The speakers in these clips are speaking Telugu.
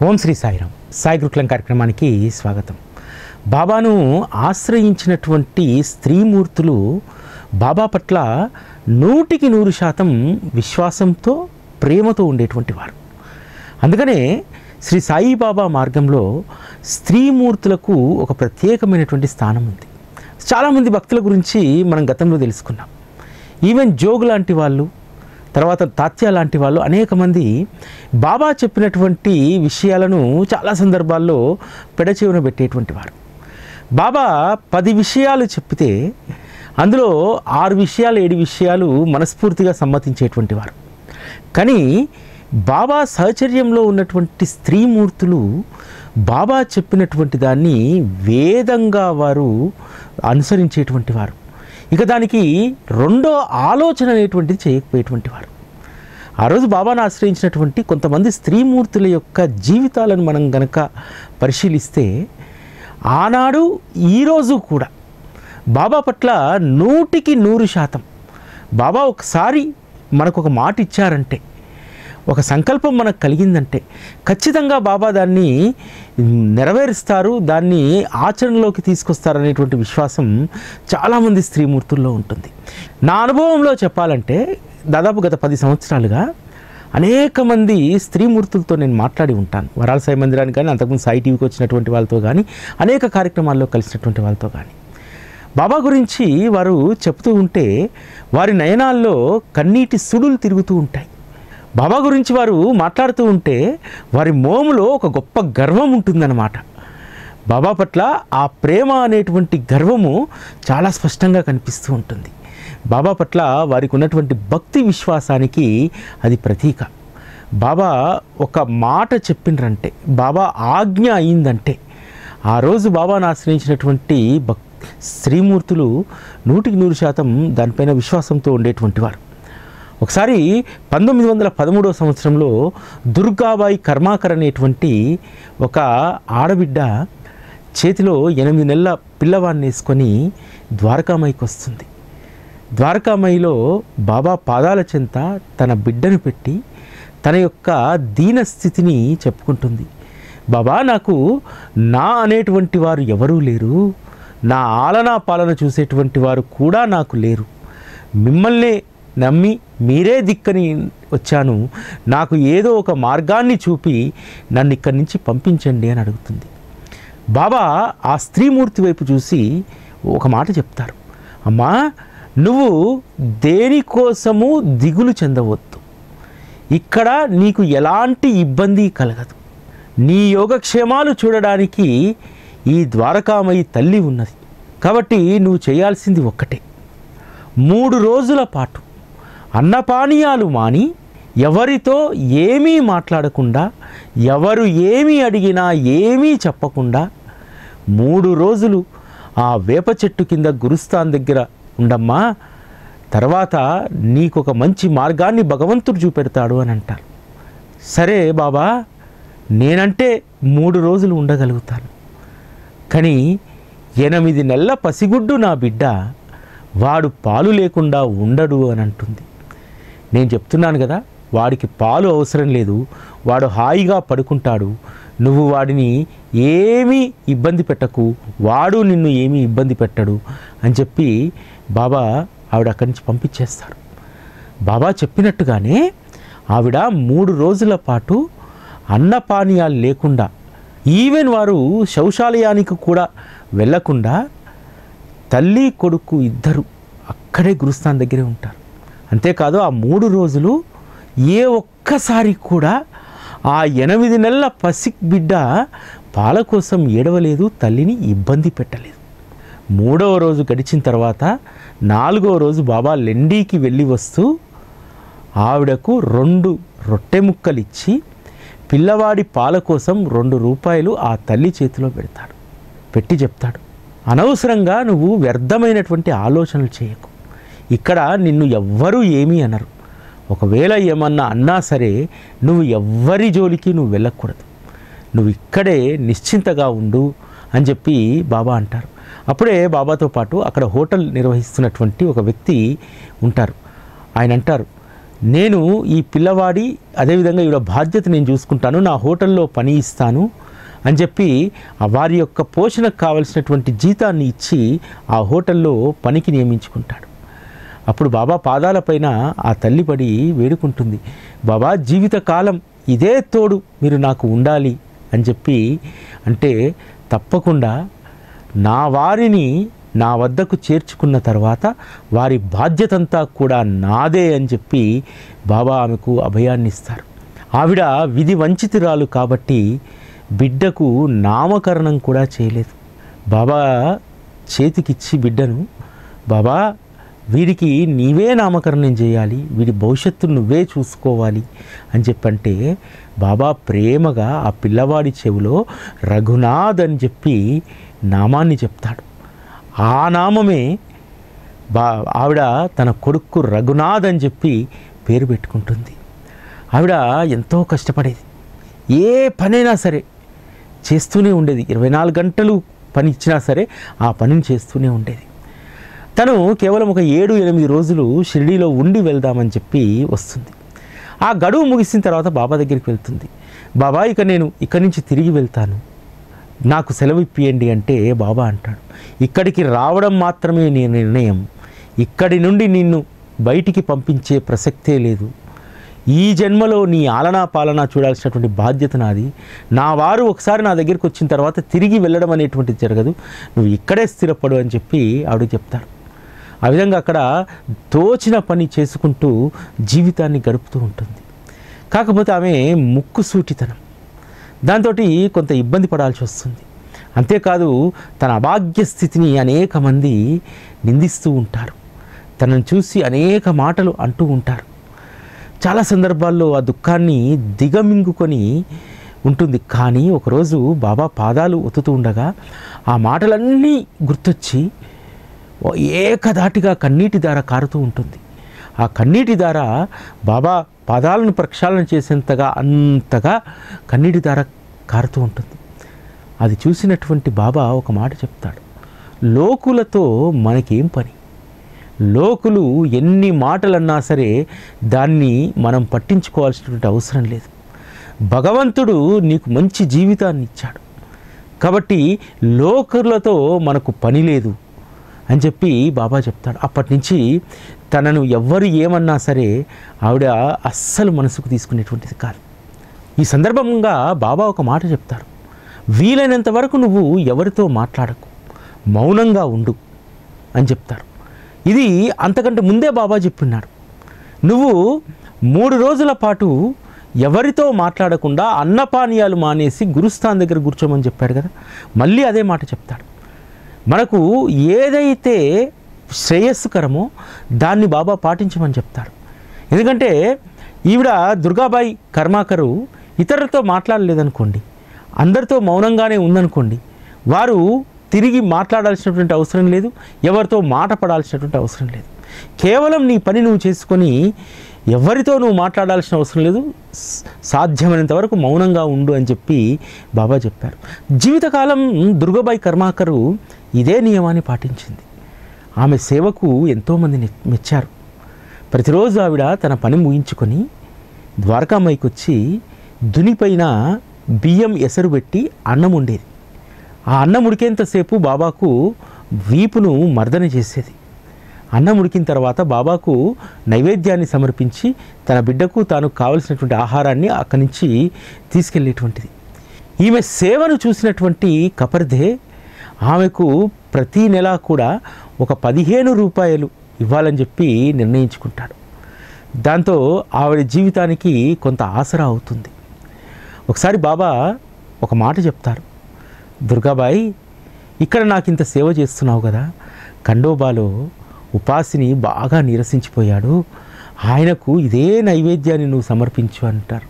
ఓం శ్రీ సాయిరామ్. సాయి గురుకులం కార్యక్రమానికి స్వాగతం. బాబాను ఆశ్రయించినటువంటి స్త్రీమూర్తులు బాబా పట్ల 100% విశ్వాసంతో ప్రేమతో ఉండేటువంటి వారు. అందుకనే శ్రీ సాయిబాబా మార్గంలో స్త్రీమూర్తులకు ఒక ప్రత్యేకమైనటువంటి స్థానం ఉంది. చాలామంది భక్తుల గురించి మనం గతంలో తెలుసుకున్నాం. ఈవెన్ జోగు లాంటి వాళ్ళు, తర్వాత తాత్య లాంటి వాళ్ళు అనేక మంది బాబా చెప్పినటువంటి విషయాలను చాలా సందర్భాల్లో పెడచెవిన పెట్టేటువంటి వారు. బాబా 10 విషయాలు చెప్పితే అందులో 6 విషయాలు 7 విషయాలు మనస్ఫూర్తిగా సమ్మతించేటువంటి వారు. కానీ బాబా సహచర్యంలో ఉన్నటువంటి స్త్రీమూర్తులు బాబా చెప్పినటువంటి దాన్ని వేదంగా వారు అనుసరించేటువంటి వారు. ఇక దానికి రెండో ఆలోచన అనేటువంటిది చేయకపోయేటువంటి వారు. ఆ రోజు బాబాను ఆశ్రయించినటువంటి కొంతమంది స్త్రీమూర్తుల యొక్క జీవితాలను మనం గనక పరిశీలిస్తే ఆనాడు ఈరోజు కూడా బాబా పట్ల 100% బాబా ఒకసారి మనకు ఒక మాట ఇచ్చారంటే, ఒక సంకల్పం మనకు కలిగిందంటే ఖచ్చితంగా బాబా దాన్ని నెరవేరుస్తారు, దాన్ని ఆచరణలోకి తీసుకొస్తారు అనేటువంటి విశ్వాసం చాలామంది స్త్రీమూర్తుల్లో ఉంటుంది. నా అనుభవంలో చెప్పాలంటే దాదాపు గత 10 సంవత్సరాలుగా అనేక మంది స్త్రీమూర్తులతో నేను మాట్లాడి ఉంటాను. వరాల సాయి మందిరానికి కానీ, అంతకుముందు సాయి టీవీకి వచ్చినటువంటి వాళ్ళతో కానీ, అనేక కార్యక్రమాల్లో కలిసినటువంటి వాళ్ళతో కానీ బాబా గురించి వారు చెప్తూ ఉంటే వారి నయనాల్లో కన్నీటి సుడులు తిరుగుతూ ఉంటాయి. బాబా గురించి వారు మాట్లాడుతూ ఉంటే వారి మోములో ఒక గొప్ప గర్వం ఉంటుందన్నమాట. బాబా పట్ల ఆ ప్రేమ అనేటువంటి గర్వము చాలా స్పష్టంగా కనిపిస్తూ ఉంటుంది. బాబా పట్ల వారికి ఉన్నటువంటి భక్తి విశ్వాసానికి అది ప్రతీక. బాబా ఒక మాట చెప్పిండ్రంటే, బాబా ఆజ్ఞ అయిందంటే ఆ రోజు బాబాను ఆశ్రయించినటువంటి స్త్రీమూర్తులు 100% దానిపైన విశ్వాసంతో ఉండేటువంటి వారు. ఒకసారి 1913వ సంవత్సరంలో దుర్గాబాయి కర్మాకర్ అనేటువంటి ఒక ఆడబిడ్డ చేతిలో 8 నెలల పిల్లవాడిని వేసుకొని ద్వారకామాయికి వస్తుంది. ద్వారకామాయిలో బాబా పాదాల చెంత తన బిడ్డను పెట్టి తన యొక్క దీనస్థితిని చెప్పుకుంటుంది. బాబా, నాకు నా అనేటువంటి వారు ఎవరూ లేరు, నా ఆలనా పాలన చూసేటువంటి వారు కూడా నాకు లేరు, మిమ్మల్నే నమ్మి మీరే దిక్కని వచ్చాను, నాకు ఏదో ఒక మార్గాన్ని చూపి నన్ను ఇక్కడి నుంచి పంపించండి అని అడుగుతుంది. బాబా ఆ స్త్రీమూర్తి వైపు చూసి ఒక మాట చెప్తారు. అమ్మా, నువ్వు దేనికోసము దిగులు చెందవద్దు, ఇక్కడ నీకు ఎలాంటి ఇబ్బంది కలగదు, నీ యోగక్షేమాలు చూడడానికి ఈ ద్వారకామయి తల్లి ఉన్నది. కాబట్టి నువ్వు చేయాల్సింది ఒక్కటే, 3 రోజుల పాటు అన్నపానీయాలు మాని ఎవరితో ఏమీ మాట్లాడకుండా, ఎవరు ఏమీ అడిగినా ఏమీ చెప్పకుండా 3 రోజులు ఆ వేప చెట్టు కింద గురుస్థాన్ దగ్గర ఉండమ్మా, తర్వాత నీకొక మంచి మార్గాన్ని భగవంతుడు చూపెడతాడు అని అంటారు. సరే బాబా, నేనంటే 3 రోజులు ఉండగలుగుతాను, కానీ 8 నెలల పసిగుడ్డు నా బిడ్డ, వాడు పాలు లేకుండా ఉండడు అని అంటుంది. నేను చెప్తున్నాను కదా, వాడికి పాలు అవసరం లేదు, వాడు హాయిగా పడుకుంటాడు, నువ్వు వాడిని ఏమీ ఇబ్బంది పెట్టకు, వాడు నిన్ను ఏమీ ఇబ్బంది పెట్టడు అని చెప్పి బాబా ఆవిడ అక్కడి నుంచి పంపించేస్తారు. బాబా చెప్పినట్టుగానే ఆవిడ 3 రోజుల పాటు అన్నపానీయాలు లేకుండా, ఈవెన్ వారు శౌచాలయానికి కూడా వెళ్ళకుండా తల్లి కొడుకు ఇద్దరు అక్కడే గురుస్థాన్ దగ్గరే ఉంటారు. అంతేకాదు ఆ 3 రోజులు ఏ ఒక్కసారి కూడా ఆ 8 నెలల పసి బిడ్డ పాల కోసం ఏడవలేదు, తల్లిని ఇబ్బంది పెట్టలేదు. 3వ రోజు గడిచిన తర్వాత 4వ రోజు బాబా లెండీకి వెళ్ళి వస్తూ ఆవిడకు 2 రొట్టె ముక్కలు ఇచ్చి పిల్లవాడి పాల కోసం 2 రూపాయలు ఆ తల్లి చేతిలో పెడతాడు. పెట్టి చెప్తాడు, అనవసరంగా నువ్వు వ్యర్థమైనటువంటి ఆలోచనలు చేయకు, ఇక్కడ నిన్ను ఎవ్వరూ ఏమీ అనరు, ఒకవేళ ఏమన్నా అన్నా సరే నువ్వు ఎవ్వరి జోలికి నువ్వు వెళ్ళకూడదు, నువ్వు ఇక్కడే నిశ్చింతగా ఉండు అని చెప్పి బాబా అంటారు. అప్పుడే బాబాతో పాటు అక్కడ హోటల్ నిర్వహిస్తున్నటువంటి ఒక వ్యక్తి ఉంటారు. ఆయన అంటారు, నేను ఈ పిల్లవాడి అదేవిధంగా ఈవిడ బాధ్యత నేను చూసుకుంటాను, నా హోటల్లో పని ఇస్తాను అని చెప్పి వారి యొక్క పోషణకు కావలసినటువంటి జీతాన్ని ఇచ్చి ఆ హోటల్లో పనికి నియమించుకుంటాడు. అప్పుడు బాబా పాదాలపైన ఆ తల్లి పడి వేడుకుంటుంది, బాబా జీవితకాలం ఇదే తోడు మీరు నాకు ఉండాలి అని చెప్పి. అంటే తప్పకుండా నా వారిని నా వద్దకు చేర్చుకున్న తర్వాత వారి బాధ్యతంతా కూడా నాదే అని చెప్పి బాబా ఆమెకు అభయాన్ని ఇస్తారు. ఆవిడ విధి వంచితురాలు కాబట్టి బిడ్డకు నామకరణం కూడా చేయలేదు. బాబా చేతికిచ్చి బిడ్డను, బాబా వీడికి నీవే నామకరణం చేయాలి, వీడి భవిష్యత్తు నువ్వే చూసుకోవాలి అని చెప్పంటే బాబా ప్రేమగా ఆ పిల్లవాడి చెవిలో రఘునాథ్ అని చెప్పి నామాన్ని చెప్తాడు. ఆ నామమే ఆవిడ తన కొడుకు రఘునాథ్ అని చెప్పి పేరు పెట్టుకుంటుంది. ఆవిడ ఎంతో కష్టపడేది, ఏ పనైనా సరే చేస్తూనే ఉండేది. 24 గంటలు పని ఇచ్చినా సరే ఆ పనిని చేస్తూనే ఉండేది. తను కేవలం ఒక 7-8 రోజులు షిరిడీలో ఉండి వెళ్దామని చెప్పి వస్తుంది. ఆ గడువు ముగిసిన తర్వాత బాబా దగ్గరికి వెళ్తుంది. బాబా ఇక నేను ఇక్కడి నుంచి తిరిగి వెళ్తాను, నాకు సెలవు ఇప్పియండి అంటే బాబా అంటాడు, ఇక్కడికి రావడం మాత్రమే నీ నిర్ణయం, ఇక్కడి నుండి నిన్ను బయటికి పంపించే ప్రసక్తే లేదు. ఈ జన్మలో నీ ఆలనా పాలనా చూడాల్సినటువంటి బాధ్యత నాది. నా వారు ఒకసారి నా దగ్గరికి వచ్చిన తర్వాత తిరిగి వెళ్ళడం అనేటువంటిది జరగదు, నువ్వు ఇక్కడే స్థిరపడు అని చెప్పి ఆవిడ చెప్తారు. ఆ విధంగా అక్కడ తోచిన పని చేసుకుంటూ జీవితాన్ని గడుపుతూ ఉంటుంది. కాకపోతే ఆమె ముక్కుసూటితనం, దాంతో కొంత ఇబ్బంది పడాల్సి వస్తుంది. అంతేకాదు తన అభాగ్య స్థితిని అనేక మంది నిందిస్తూ ఉంటారు, తనను చూసి అనేక మాటలు అంటూ ఉంటారు. చాలా సందర్భాల్లో ఆ దుఃఖాన్ని దిగమింగుకొని ఉంటుంది. కానీ ఒకరోజు బాబా పాదాలు ఒత్తుతూ ఉండగా ఆ మాటలన్నీ గుర్తొచ్చి ఏకధాటిగా కన్నీటి ధార కారుతూ ఉంటుంది. ఆ కన్నీటి ధార బాబా పాదాలను ప్రక్షాళన చేసేంతగా అంతగా కన్నీటి ధార కారుతూ ఉంటుంది. అది చూసినటువంటి బాబా ఒక మాట చెప్తాడు, లోకులతో మనకేం పని, లోకులు ఎన్ని మాటలన్నా సరే దాన్ని మనం పట్టించుకోవాల్సినటువంటి అవసరం లేదు. భగవంతుడు నీకు మంచి జీవితాన్ని ఇచ్చాడు కాబట్టి లోకులతో మనకు పని లేదు అని చెప్పి బాబా చెప్తాడు. అప్పటి నుంచి తనను ఎవ్వరు ఏమన్నా సరే ఆవిడ అస్సలు మనసుకు తీసుకునేటువంటిది కాదు. ఈ సందర్భంగా బాబా ఒక మాట చెప్తారు, వీలైనంత వరకు నువ్వు ఎవరితో మాట్లాడకు, మౌనంగా ఉండు అని చెప్తారు. ఇది అంతకంటే ముందే బాబా చెప్పినాడు. నువ్వు 3 రోజుల పాటు ఎవరితో మాట్లాడకుండా అన్నపానీయాలు మానేసి గురుస్థాన్ దగ్గర కూర్చోమని చెప్పాడు కదా, మళ్ళీ అదే మాట చెప్తాడు. మనకు ఏదైతే శ్రేయస్సుకరమో దాన్ని బాబా పాటించమని చెప్తాడు. ఎందుకంటే ఈవిడ దుర్గాబాయి కర్మాకరు ఇతరులతో మాట్లాడలేదనుకోండి, అందరితో మౌనంగానే ఉందనుకోండి, వారు తిరిగి మాట్లాడాల్సినటువంటి అవసరం లేదు, ఎవరితో మాట పడాల్సినటువంటి అవసరం లేదు. కేవలం నీ పని నువ్వు చేసుకొని ఎవరితో నువ్వు మాట్లాడాల్సిన అవసరం లేదు, సాధ్యమైనంత వరకు మౌనంగా ఉండు అని చెప్పి బాబా చెప్పారు. జీవితకాలం దుర్గాబాయి కర్మాకరు ఇదే నియమాన్ని పాటించింది. ఆమె సేవకు ఎంతోమంది మెచ్చారు. ప్రతిరోజు ఆవిడ తన పని ముగించుకొని ద్వారకామాయికి వచ్చి దునిపైన బియ్యం ఎసరు పెట్టి అన్నం ఉండేది. ఆ అన్నం ఉడికేంతసేపు బాబాకు వీపును మర్దన చేసేది. అన్నం ఉడికిన తర్వాత బాబాకు నైవేద్యాన్ని సమర్పించి తన బిడ్డకు తాను కావలసినటువంటి ఆహారాన్ని అక్కడి నుంచి తీసుకెళ్ళేటువంటిది. ఈమె సేవను చూసినటువంటి కపర్దే ఆమెకు ప్రతీ నెల కూడా ఒక 15 రూపాయలు ఇవ్వాలని చెప్పి నిర్ణయించుకుంటాడు. దాంతో ఆవిడ జీవితానికి కొంత ఆసరా అవుతుంది. ఒకసారి బాబా ఒక మాట చెప్తారు, దుర్గాబాయి ఇక్కడ నాకు ఇంత సేవ చేస్తున్నావు కదా, ఖండోబాలో ఉపాసిని బాగా నీరసించిపోయాడు, ఆయనకు ఇదే నైవేద్యాన్ని నువ్వు సమర్పించు అంటారు.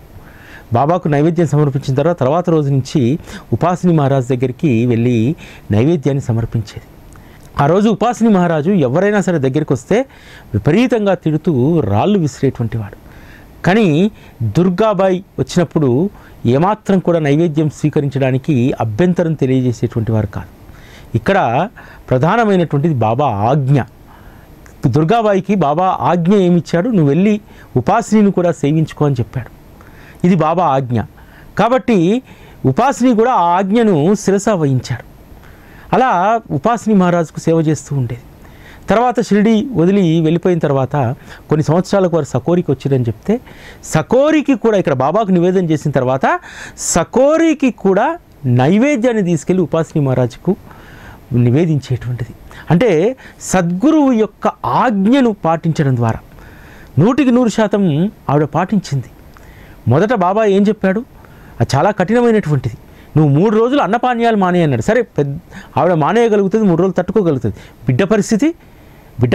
బాబాకు నైవేద్యం సమర్పించిన తర్వాత రోజు నుంచి ఉపాసిని మహారాజు దగ్గరికి వెళ్ళి నైవేద్యాన్ని సమర్పించేది. ఆ రోజు ఉపాసిని మహారాజు ఎవరైనా సరే దగ్గరికి వస్తే విపరీతంగా తిడుతూ రాళ్ళు విసిరేటువంటి వాడు. కానీ దుర్గాబాయి వచ్చినప్పుడు ఏమాత్రం కూడా నైవేద్యం స్వీకరించడానికి అభ్యంతరం తెలియజేసేటువంటి వారు కాదు. ఇక్కడ ప్రధానమైనటువంటిది బాబా ఆజ్ఞ. దుర్గాబాయికి బాబా ఆజ్ఞ ఏమిచ్చాడు, నువ్వు వెళ్ళి ఉపాసిని కూడా సేవించుకో అని చెప్పాడు. ఇది బాబా ఆజ్ఞ. కాబట్టి ఉపాసిని కూడా ఆ ఆజ్ఞను శిరస వహించాడు. అలా ఉపాసిని మహారాజుకు సేవ చేస్తూ ఉండేది. తర్వాత షిరిడి వదిలి వెళ్ళిపోయిన తర్వాత కొన్ని సంవత్సరాలకు వారు సకోరికి వచ్చారని చెప్తే, సకోరికి కూడా ఇక్కడ బాబాకు నివేదన చేసిన తర్వాత సకోరికి కూడా నైవేద్యాన్ని తీసుకెళ్ళి ఉపాసిని మహారాజుకు నివేదించేటువంటిది. అంటే సద్గురువు యొక్క ఆజ్ఞను పాటించడం ద్వారా 100% ఆవిడ పాటించింది. మొదట బాబా ఏం చెప్పాడు, అది చాలా కఠినమైనటువంటిది. నువ్వు 3 రోజులు అన్నపానీయాలు మానే అన్నాడు. సరే, ఆవిడ మానేయగలుగుతుంది, 3 రోజులు తట్టుకోగలుగుతుంది. బిడ్డ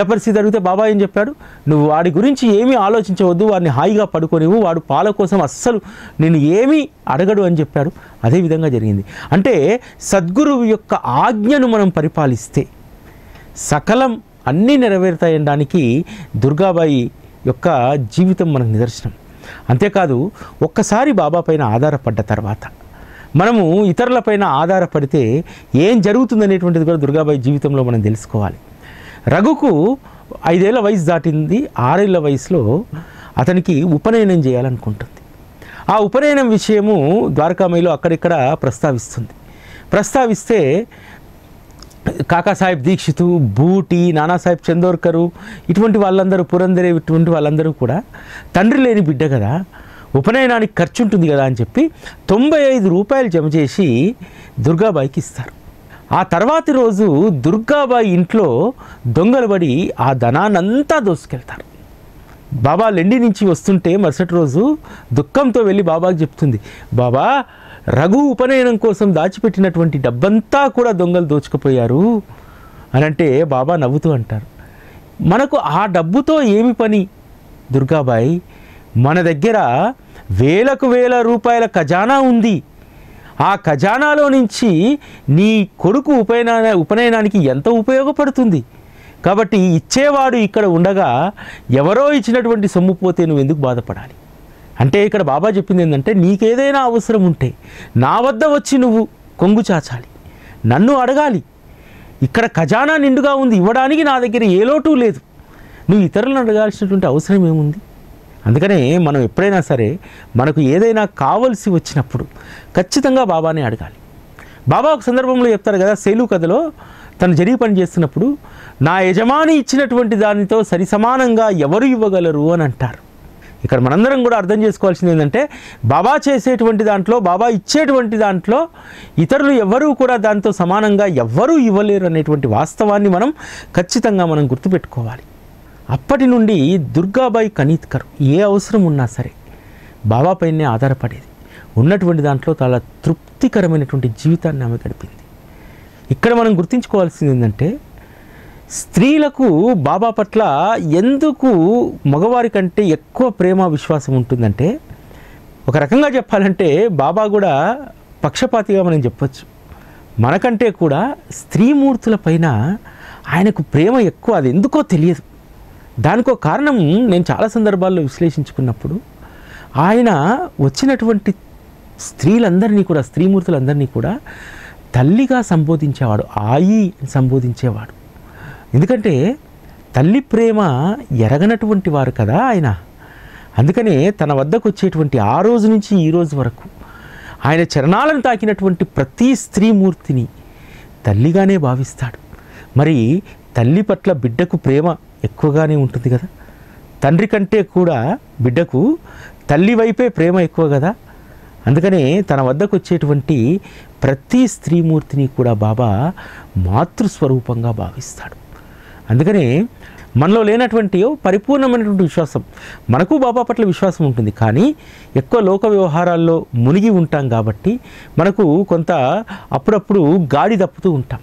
పరిస్థితి అడిగితే బాబా ఏం చెప్పాడు, నువ్వు వాడి గురించి ఏమీ ఆలోచించవద్దు, వాడిని హాయిగా పడుకోనివ్వు, వాడు పాల కోసం అస్సలు నేను ఏమీ అడగడు అని చెప్పాడు. అదే విధంగా జరిగింది. అంటే సద్గురువు యొక్క ఆజ్ఞను మనం పరిపాలిస్తే సకలం అన్నీ నెరవేరుతాయనడానికి దుర్గాబాయి యొక్క జీవితం మనకు నిదర్శనం. అంతేకాదు, ఒక్కసారి బాబా పైన ఆధారపడ్డ తర్వాత మనము ఇతరులపైన ఆధారపడితే ఏం జరుగుతుందనేటువంటిది కూడా దుర్గాబాయి జీవితంలో మనం తెలుసుకోవాలి. రఘుకు 5 ఏళ్ల వయసు దాటింది. 6 ఏళ్ల వయసులో అతనికి ఉపనయనం చేయాలనుకుంటుంది. ఆ ఉపనయనం విషయము ద్వారకామాయిలో అక్కడిక్కడ ప్రస్తావిస్తే కాకాసాహెబ్ దీక్షితు, బూటి, నానాసాహెబ్ చందోర్కరు ఇటువంటి వాళ్ళందరూ, పురందరే ఇటువంటి వాళ్ళందరూ కూడా తండ్రి లేని బిడ్డ కదా, ఉపనయనానికి ఖర్చు ఉంటుంది కదా అని చెప్పి 95 రూపాయలు జమ చేసి దుర్గాబాయికి ఇస్తారు. ఆ తర్వాతి రోజు దుర్గాబాయి ఇంట్లో దొంగలు పడి ఆ ధనాన్నంతా దోసుకెళ్తారు. బాబా లెండి నుంచి వస్తుంటే మరుసటి రోజు దుఃఖంతో వెళ్ళి బాబాకి చెప్తుంది, బాబా రఘు ఉపనయనం కోసం దాచిపెట్టినటువంటి డబ్బంతా కూడా దొంగలు దోచుకుపోయారు అని అంటే బాబా నవ్వుతూ అంటారు, మనకు ఆ డబ్బుతో ఏమి పని దుర్గాబాయి, మన దగ్గర వేలకు వేల రూపాయల ఖజానా ఉంది. ఆ ఖజానాలో నుంచి నీ కొడుకు ఉపనయనానికి ఎంత ఉపయోగపడుతుంది. కాబట్టి ఇచ్చేవాడు ఇక్కడ ఉండగా ఎవరో ఇచ్చినటువంటి సొమ్ము పోతే నువ్వు ఎందుకు బాధపడాలి. అంటే ఇక్కడ బాబా చెప్పింది ఏంటంటే, నీకేదైనా అవసరం ఉంటే నా వద్ద వచ్చి నువ్వు కొంగు చాచాలి, నన్ను అడగాలి. ఇక్కడ ఖజానా నిండుగా ఉంది, ఇవ్వడానికి నా దగ్గర ఏ లోటు లేదు. నువ్వు ఇతరులను అడగాల్సినటువంటి అవసరం ఏముంది. అందుకనే మనం ఎప్పుడైనా సరే మనకు ఏదైనా కావలసి వచ్చినప్పుడు ఖచ్చితంగా బాబానే అడగాలి. బాబా ఒక సందర్భంలో చెప్తారు కదా, సేలు కథలో తను జరిగి పని చేస్తున్నప్పుడు, నా యజమాని ఇచ్చినటువంటి దానితో సరి సమానంగా ఎవరు ఇవ్వగలరు అని అంటారు. ఇక్కడ మనందరం కూడా అర్థం చేసుకోవాల్సింది ఏంటంటే, బాబా చేసేటువంటి దాంట్లో, బాబా ఇచ్చేటువంటి దాంట్లో ఇతరులు ఎవరూ కూడా దాంతో సమానంగా ఎవ్వరూ ఇవ్వలేరు అనేటువంటి వాస్తవాన్ని మనం ఖచ్చితంగా మనం గుర్తుపెట్టుకోవాలి. అప్పటి నుండి దుర్గాబాయి కనీత్కర్ ఏ అవసరం ఉన్నా సరే బాబా పైనే ఆధారపడేది. ఉన్నటువంటి దాంట్లో చాలా తృప్తికరమైనటువంటి జీవితాన్ని ఆమె గడిపింది. ఇక్కడ మనం గుర్తుంచుకోవాల్సింది ఏంటంటే, స్త్రీలకు బాబా పట్ల ఎందుకు మగవారి కంటే ఎక్కువ ప్రేమ విశ్వాసం ఉంటుందంటే, ఒక రకంగా చెప్పాలంటే బాబా కూడా పక్షపాతిగా మనం చెప్పచ్చు. మనకంటే కూడా స్త్రీమూర్తుల పైన ఆయనకు ప్రేమ ఎక్కువ. అది ఎందుకో తెలియదు. దానికో కారణం నేను చాలా సందర్భాల్లో విశ్లేషించుకున్నప్పుడు, ఆయన వచ్చినటువంటి స్త్రీలందరినీ కూడా, స్త్రీమూర్తులందరినీ కూడా తల్లిగా సంబోధించేవాడు, ఆయి సంబోధించేవాడు. ఎందుకంటే తల్లి ప్రేమ ఎరగనటువంటి వారు కదా ఆయన. అందుకనే తన వద్దకు వచ్చేటువంటి ఆ రోజు నుంచి ఈ రోజు వరకు ఆయన చరణాలను తాకినటువంటి ప్రతి స్త్రీమూర్తిని తల్లిగానే భావిస్తాడు. మరి తల్లి పట్ల బిడ్డకు ప్రేమ ఎక్కువగానే ఉంటుంది కదా. తండ్రి కంటే కూడా బిడ్డకు తల్లి వైపే ప్రేమ ఎక్కువ కదా. అందుకనే తన వద్దకు వచ్చేటువంటి ప్రతి స్త్రీమూర్తిని కూడా బాబా మాతృస్వరూపంగా భావిస్తాడు. అందుకనే మనలో లేనటువంటి పరిపూర్ణమైనటువంటి విశ్వాసం, మనకు బాబా పట్ల విశ్వాసం ఉంటుంది, కానీ ఎక్కువ లోక వ్యవహారాల్లో మునిగి ఉంటాం కాబట్టి మనకు కొంత అప్పుడప్పుడు గాడి తప్పుతూ ఉంటాం.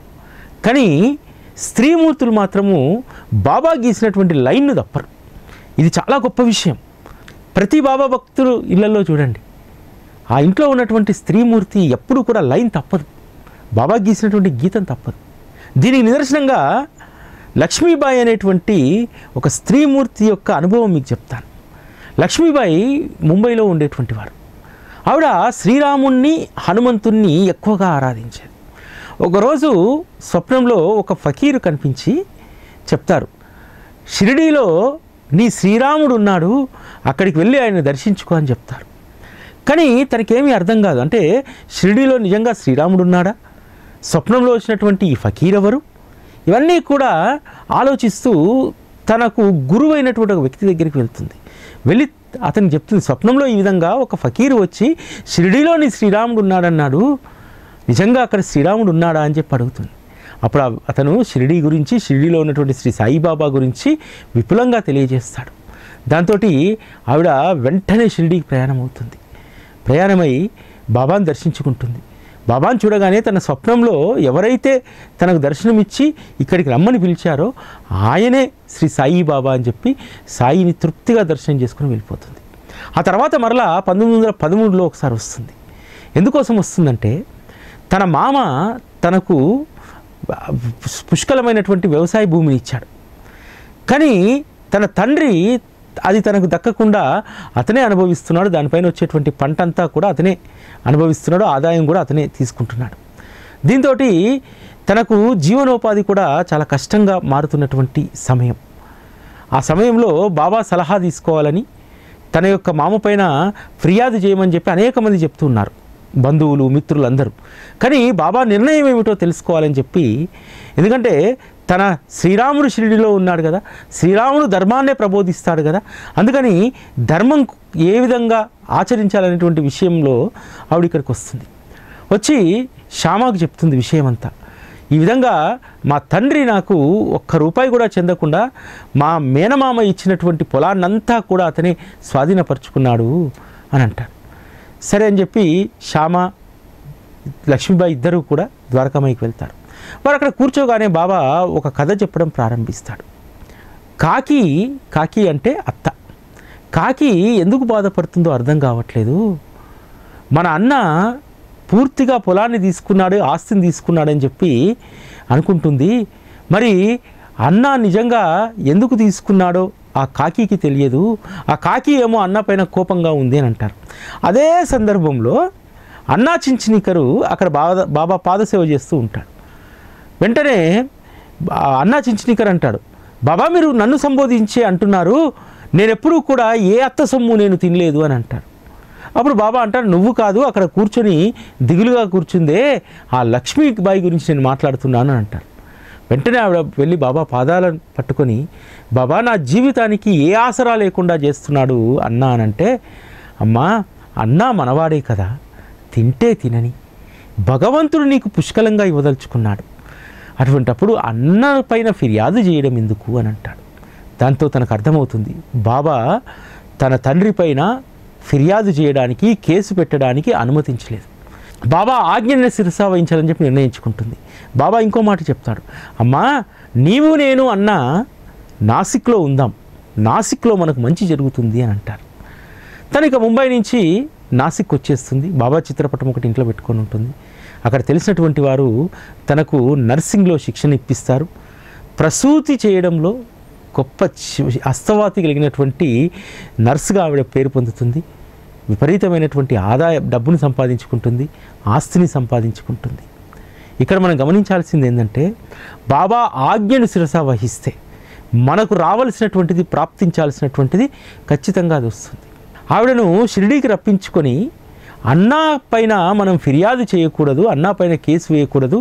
కానీ స్త్రీమూర్తులు మాత్రము బాబా గీసినటువంటి లైన్ను తప్పరు. ఇది చాలా గొప్ప విషయం. ప్రతి బాబా భక్తులు ఇళ్లలో చూడండి, ఆ ఇంట్లో ఉన్నటువంటి స్త్రీమూర్తి ఎప్పుడు కూడా లైన్ తప్పదు, బాబా గీసినటువంటి గీతం తప్పదు. దీనికి నిదర్శనంగా లక్ష్మీబాయి అనేటువంటి ఒక స్త్రీమూర్తి యొక్క అనుభవం మీకు చెప్తాను. లక్ష్మీబాయి ముంబైలో ఉండేటువంటి వారు. ఆవిడ శ్రీరాముణ్ణి, హనుమంతుణ్ణి ఎక్కువగా ఆరాధించేది. ఒకరోజు స్వప్నంలో ఒక ఫకీరు కనిపించి చెప్తారు, షిరిడీలో నీ శ్రీరాముడు ఉన్నాడు, అక్కడికి వెళ్ళి ఆయన దర్శించుకో అని చెప్తారు. కానీ తనకేమీ అర్థం కాదు. అంటే షిరిడీలో నిజంగా శ్రీరాముడు ఉన్నాడా, స్వప్నంలో వచ్చినటువంటి ఈ ఫకీర్ ఎవరు, ఇవన్నీ కూడా ఆలోచిస్తూ తనకు గురువైనటువంటి ఒక వ్యక్తి దగ్గరికి వెళ్తుంది. వెళ్ళి అతనికి చెప్తుంది, స్వప్నంలో ఈ విధంగా ఒక ఫకీరు వచ్చి షిరిడీలోని శ్రీరాముడు ఉన్నాడన్నాడు, నిజంగా అక్కడ శ్రీరాముడు ఉన్నాడా అని చెప్పి అడుగుతుంది. అప్పుడు అతను షిరిడీ గురించి, షిరిడీలో ఉన్నటువంటి శ్రీ సాయిబాబా గురించి విపులంగా తెలియజేస్తాడు. దాంతో ఆవిడ వెంటనే షిరిడీకి ప్రయాణం అవుతుంది. ప్రయాణమై బాబాను దర్శించుకుంటుంది. బాబాను చూడగానే తన స్వప్నంలో ఎవరైతే తనకు దర్శనమిచ్చి ఇక్కడికి రమ్మని పిలిచారో ఆయనే శ్రీ సాయిబాబా అని చెప్పి సాయిని తృప్తిగా దర్శనం చేసుకుని వెళ్ళిపోతుంది. ఆ తర్వాత మరలా 1913లో ఒకసారి వస్తుంది. ఎందుకోసం వస్తుందంటే తన మామ తనకు పుష్కలమైనటువంటి వ్యవసాయ భూమిని ఇచ్చాడు. కానీ తన తండ్రి అది తనకు దక్కకుండా అతనే అనుభవిస్తున్నాడు. దానిపైన వచ్చేటువంటి పంట అంతా కూడా అతనే అనుభవిస్తున్నాడు, ఆదాయం కూడా అతనే తీసుకుంటున్నాడు. దీంతో తనకు జీవనోపాధి కూడా చాలా కష్టంగా మారుతున్నటువంటి సమయం. ఆ సమయంలో బాబా సలహా తీసుకోవాలని తన యొక్క మామ పైన ఫిర్యాదు చేయమని చెప్పి అనేక మంది చెప్తున్నారు, బంధువులు, మిత్రులు అందరూ. కానీ బాబా నిర్ణయం ఏమిటో తెలుసుకోవాలని చెప్పి, ఎందుకంటే తన శ్రీరాముడు షిరిడిలో ఉన్నాడు కదా, శ్రీరాముడు ధర్మాన్నే ప్రబోధిస్తాడు కదా, అందుకని ధర్మం ఏ విధంగా ఆచరించాలనేటువంటి విషయంలో ఆవిడ ఇక్కడికి వస్తుంది. వచ్చి శ్యామకు చెప్తుంది విషయం అంతా. ఈ విధంగా మా తండ్రి నాకు ఒక్క రూపాయి కూడా చెందకుండా మా మేనమామ ఇచ్చినటువంటి పొలాన్నంతా కూడా అతనే స్వాధీనపరుచుకున్నాడు అని అంటాడు. సరే అని చెప్పి శ్యామ, లక్ష్మీబాయి ఇద్దరూ కూడా ద్వారకామాయికి వెళ్తారు. వారు అక్కడ కూర్చోగానే బాబా ఒక కథ చెప్పడం ప్రారంభిస్తాడు. కాకి అంటే అత్త. కాకి ఎందుకు బాధపడుతుందో అర్థం కావట్లేదు. మన అన్న పూర్తిగా పొలాన్ని తీసుకున్నాడు, ఆస్తిని తీసుకున్నాడని చెప్పి అనుకుంటుంది. మరి అన్న నిజంగా ఎందుకు తీసుకున్నాడో ఆ కాకికి తెలియదు. ఆ కాకి ఏమో అన్న పైన కోపంగా ఉంది అని అంటారు. అదే సందర్భంలో అన్నా చించినికరు అక్కడ బాబా పాదసేవ చేస్తూ ఉంటాడు. వెంటనే అన్నా చించినికర్ అంటాడు, బాబా మీరు నన్ను సంబోధించి అంటున్నారు, నేను ఎప్పుడూ కూడా ఏ అత్త సొమ్ము నేను తినలేదు అని అంటాడు. అప్పుడు బాబా అంటాడు, నువ్వు కాదు, అక్కడ కూర్చొని దిగులుగా కూర్చుందే ఆ లక్ష్మీబాయి గురించి నేను మాట్లాడుతున్నాను అని అంటారు. వెంటనే ఆవిడ వెళ్ళి బాబా పాదాలను పట్టుకొని, బాబా నా జీవితానికి ఏ ఆసరా లేకుండా చేస్తున్నాడు అన్నా అని అంటే, అమ్మా అన్నా మనవాడే కదా, తింటే తినని భగవంతుడు నీకు పుష్కలంగా ఇవ్వదలుచుకున్నాడు, అటువంటప్పుడు అన్న పైన ఫిర్యాదు చేయడం ఎందుకు అని అంటాడు. దాంతో తనకు అర్థమవుతుంది, బాబా తన తండ్రి పైన ఫిర్యాదు చేయడానికి, కేసు పెట్టడానికి అనుమతించలేదు. బాబా ఆజ్ఞని శిరసా వహించాలని చెప్పి నిర్ణయించుకుంటుంది. బాబా ఇంకో మాట చెప్తాడు, అమ్మా నీవు నేను అన్న నాసిక్లో ఉందాం, నాసిక్లో మనకు మంచి జరుగుతుంది అని అంటారు. తనక ముంబై నుంచి నాసిక్ వచ్చేస్తుంది. బాబా చిత్రపటం ఒకటి ఇంట్లో పెట్టుకొని ఉంటుంది. అక్కడ తెలిసినటువంటి వారు తనకు నర్సింగ్లో శిక్షణ ఇప్పిస్తారు. ప్రసూతి చేయడంలో గొప్ప హస్తవాతి కలిగినటువంటి నర్సుగా ఆవిడ పేరు పొందుతుంది. విపరీతమైనటువంటి డబ్బును సంపాదించుకుంటుంది, ఆస్తిని సంపాదించుకుంటుంది. ఇక్కడ మనం గమనించాల్సింది ఏంటంటే, బాబా ఆజ్ఞను శిరసా వహిస్తే మనకు రావాల్సినటువంటిది, ప్రాప్తించాల్సినటువంటిది ఖచ్చితంగా అది వస్తుంది. ఆవిడను షిరిడీకి రప్పించుకొని అన్నా పైన మనం ఫిర్యాదు చేయకూడదు, అన్నా పైన కేసు వేయకూడదు,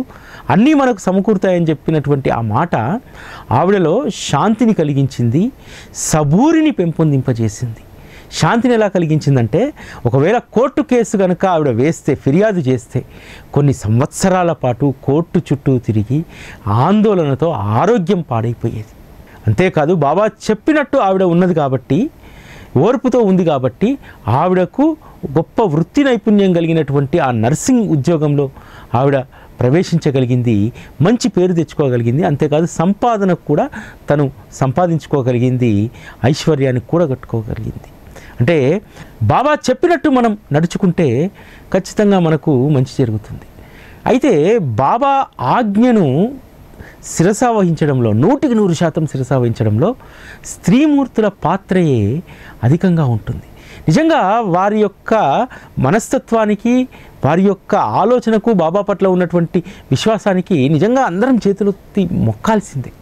అన్నీ మనకు సమకూరుతాయని చెప్పినటువంటి ఆ మాట ఆవిడలో శాంతిని కలిగించింది, సబూరిని పెంపొందింపజేసింది. శాంతిని ఎలా కలిగించిందంటే, ఒకవేళ కోర్టు కేసు కనుక ఆవిడ వేస్తే, ఫిర్యాదు చేస్తే కొన్ని సంవత్సరాల పాటు కోర్టు చుట్టూ తిరిగి ఆందోళనతో ఆరోగ్యం పాడైపోయేది. అంతేకాదు బాబా చెప్పినట్టు ఆవిడ ఉన్నది కాబట్టి, ఓర్పుతో ఉంది కాబట్టి ఆవిడకు గొప్ప వృత్తి నైపుణ్యం కలిగినటువంటి ఆ నర్సింగ్ ఉద్యోగంలో ఆవిడ ప్రవేశించగలిగింది, మంచి పేరు తెచ్చుకోగలిగింది. అంతేకాదు సంపాదనకు కూడా తను సంపాదించుకోగలిగింది, ఐశ్వర్యానికి కూడా కట్టుకోగలిగింది. అంటే బాబా చెప్పినట్టు మనం నడుచుకుంటే ఖచ్చితంగా మనకు మంచి జరుగుతుంది. అయితే బాబా ఆజ్ఞను శిరసా వహించడంలో 100% శిరసా వహించడంలో స్త్రీమూర్తుల పాత్రయే అధికంగా ఉంటుంది. నిజంగా వారి యొక్క మనస్తత్వానికి, వారి యొక్క ఆలోచనకు, బాబా పట్ల ఉన్నటువంటి విశ్వాసానికి నిజంగా అందరం చేతులెత్తి మొక్కాల్సిందే.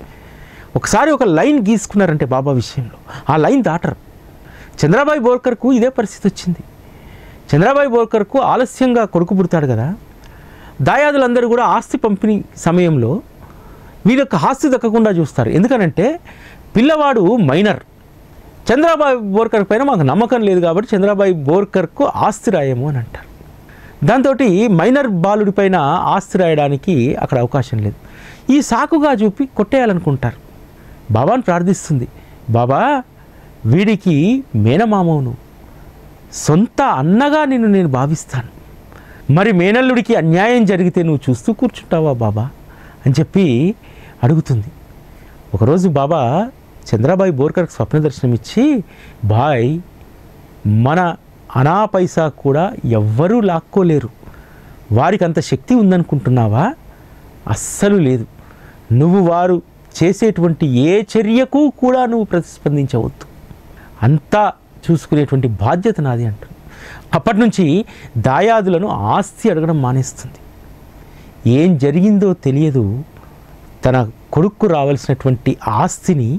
ఒకసారి ఒక లైన్ గీసుకున్నారంటే బాబా విషయంలో ఆ లైన్ దాటరు. చంద్రబాయి బోర్కర్కు ఇదే పరిస్థితి వచ్చింది. చంద్రబాయి బోర్కర్కు ఆలస్యంగా కొడుకు పుడతాడు కదా, దాయాదులందరూ కూడా ఆస్తి పంపిణీ సమయంలో వీళ్ళకి ఆస్తి దక్కకుండా చూస్తారు. ఎందుకనంటే పిల్లవాడు మైనర్, చంద్రబాయి బోర్కర్ పైన మాకు నమ్మకం లేదు కాబట్టి చంద్రబాయి బోర్కర్కు ఆస్తి రాయము అని అంటారు. దాంతో మైనర్ బాలుడి పైన ఆస్తి రాయడానికి అక్కడ అవకాశం లేదు. ఈ సాకుగా చూపి కొట్టేయాలనుకుంటారు. బాబాను ప్రార్థిస్తుంది, బాబా వీడికి మేనమామవును, సొంత అన్నగా నేను భావిస్తాను, మరి మేనల్లుడికి అన్యాయం జరిగితే నువ్వు చూస్తూ కూర్చుంటావా బాబా అని చెప్పి అడుగుతుంది. ఒకరోజు బాబా చంద్రబాయి బోర్కర్కి స్వప్న దర్శనం ఇచ్చి, బాయ్ మన అనా పైసా కూడా ఎవ్వరూ లాక్కోలేరు, వారికి అంత శక్తి ఉందనుకుంటున్నావా? అస్సలు లేదు. నువ్వు వారు చేసేటువంటి ఏ చర్యకు కూడా నువ్వు ప్రతిస్పందించవద్దు, అంతా చూసుకునేటువంటి బాధ్యత నాది అంటారు. అప్పటి నుంచి దాయాదులను ఆస్తి అడగడం మానేస్తుంది. ఏం జరిగిందో తెలియదు, తన కొడుకు రావాల్సినటువంటి ఆస్తిని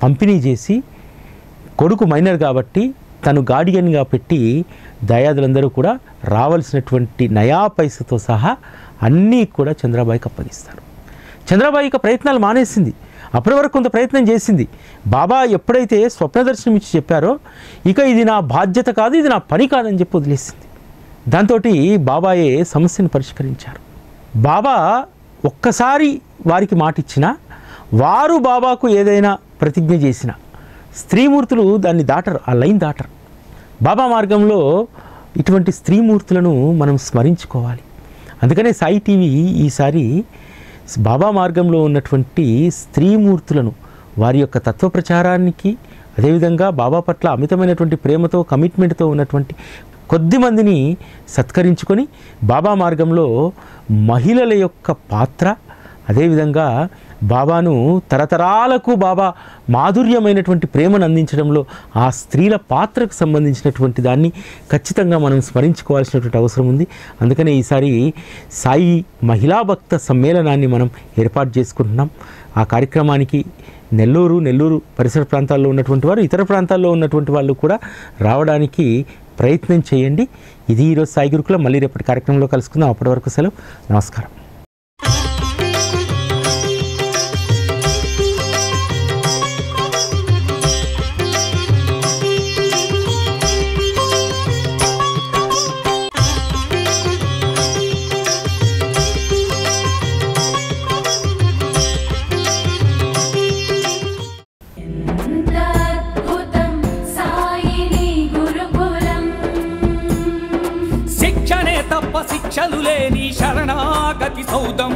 పంపిణీ చేసి, కొడుకు మైనర్ కాబట్టి తను గార్డియన్గా పెట్టి దాయాదులందరూ కూడా రావాల్సినటువంటి నయా పైసతో సహా అన్నీ కూడా చంద్రబాయికి అప్పగిస్తారు. చంద్రబాయికి ప్రయత్నాలు మానేసింది. అప్పటి వరకు కొంత ప్రయత్నం చేసింది. బాబా ఎప్పుడైతే స్వప్న దర్శనం ఇచ్చి చెప్పారో ఇక ఇది నా బాధ్యత కాదు, ఇది నా పని కాదని చెప్పి వదిలేసింది. దాంతో బాబాయే సమస్యను పరిష్కరించారు. బాబా ఒక్కసారి వారికి మాట ఇచ్చినా, వారు బాబాకు ఏదైనా ప్రతిజ్ఞ చేసినా స్త్రీమూర్తులు దాన్ని దాటరు, ఆ లైన్ దాటరు. బాబా మార్గంలో ఇటువంటి స్త్రీమూర్తులను మనం స్మరించుకోవాలి. అందుకనే సాయి టీవీ ఈసారి బాబా మార్గంలో ఉన్నటువంటి స్త్రీమూర్తులను, వారి యొక్క తత్వ ప్రచారానికి, అదేవిధంగా బాబా పట్ల అమితమైనటువంటి ప్రేమతో కమిట్మెంట్తో ఉన్నటువంటి కొద్ది మందిని సత్కరించుకొని బాబా మార్గంలో మహిళల యొక్క పాత్ర, అదేవిధంగా బాబాను తరతరాలకు బాబా మాధుర్యమైనటువంటి ప్రేమను అందించడంలో ఆ స్త్రీల పాత్రకు సంబంధించినటువంటి దాన్ని ఖచ్చితంగా మనం స్మరించుకోవాల్సినటువంటి అవసరం ఉంది. అందుకనే ఈసారి సాయి మహిళా భక్త సమ్మేళనాన్ని మనం ఏర్పాటు చేసుకుంటున్నాం. ఆ కార్యక్రమానికి నెల్లూరు పరిసర ప్రాంతాల్లో ఉన్నటువంటి వారు, ఇతర ప్రాంతాల్లో ఉన్నటువంటి వాళ్ళు కూడా రావడానికి ప్రయత్నం చేయండి. ఇది ఈరోజు సాయి గురుకులం. మళ్ళీ రేపటి కార్యక్రమంలో కలుసుకుందాం. అప్పటి వరకు సెలవు. నమస్కారం. శిక్షణే తప్ప శిక్షలు లేని శరణాగతి సౌదం.